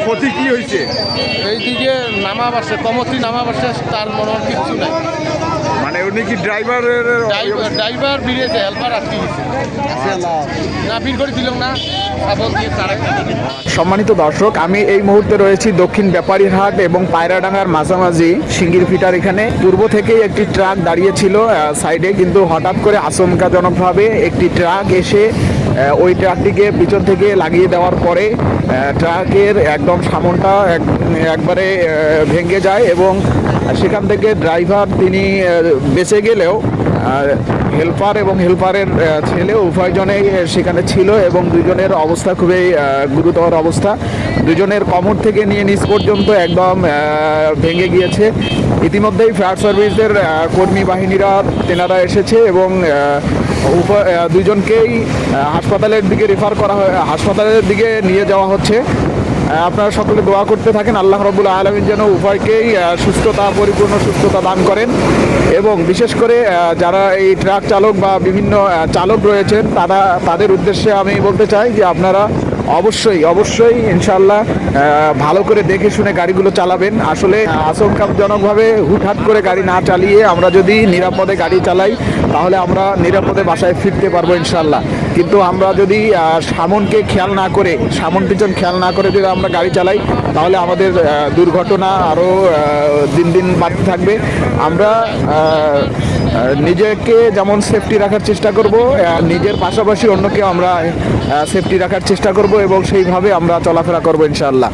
ক্ষতি কি হয়েছে? এইদিকে নামা বাসে কমতি নামা বাসে তার মনে হয় কিচ্ছু নাই। মানে উনি কি ড্রাইভারের? ড্রাইভার বিড়েছে হেল্পার আটকে গেছে না বীর করে দিল না সাবল দিয়ে তারা। সম্মানিত দর্শক, আমি এই মুহূর্তে রয়েছি দক্ষিণ ব্যাপারীরহাট এবং পায়রাডাঙ্গার মাঝামাঝি সিঙ্গির ফিটার। এখানে পূর্ব থেকেই একটি ট্রাক দাঁড়িয়েছিল সাইডে, কিন্তু হঠাৎ করে আচমকাজনকভাবে একটি ট্রাক এসে ওই ট্রাকটিকে পিছন থেকে লাগিয়ে দেওয়ার পরে ট্রাকের একদম সামনটা একবারে ভেঙে যায় এবং সেখান থেকে ড্রাইভার তিনি বেঁচে গেলেও হেল্পার এবং হেল্পারের ছেলে উভয়জনেই সেখানে ছিল এবং দুজনের অবস্থা খুবই গুরুতর অবস্থা। দুজনের কোমর থেকে নিয়ে নিচ পর্যন্ত একদম ভেঙে গিয়েছে। ইতিমধ্যেই ফায়ার সার্ভিসের কর্মী বাহিনীরা তেনারা এসেছে এবং দুজনকেই হাসপাতালের দিকে রেফার করা হাসপাতালের দিকে নিয়ে যাওয়া হচ্ছে। আপনারা সকলে দোয়া করতে থাকেন, আল্লাহ রাব্বুল আলামিন যেন উভয়কেই পরিপূর্ণ সুস্থতা দান করেন এবং বিশেষ করে যারা এই ট্রাক চালক বা বিভিন্ন চালক রয়েছেন তাদের উদ্দেশ্যে আমি বলতে চাই যে আপনারা অবশ্যই ইনশাআল্লাহ ভালো করে দেখে শুনে গাড়িগুলো চালাবেন। আসলে আশঙ্কাজনকভাবে হুটহাট করে গাড়ি না চালিয়ে আমরা যদি নিরাপদে গাড়ি চালাই তাহলে আমরা নিরাপদে বাসায় ফিরতে পারবো ইনশাআল্লাহ। কিন্তু আমরা যদি সামন পিছন খেয়াল না করে যদি আমরা গাড়ি চালাই তাহলে আমাদের দুর্ঘটনা আরও দিন দিন বাড়তে থাকবে। আমরা নিজেকে যেমন সেফটি রাখার চেষ্টা করব, নিজের পাশাপাশি অন্যকে আমরা সেফটি রাখার চেষ্টা করব এবং সেইভাবে আমরা চলাফেরা করবো ইনশাআল্লাহ।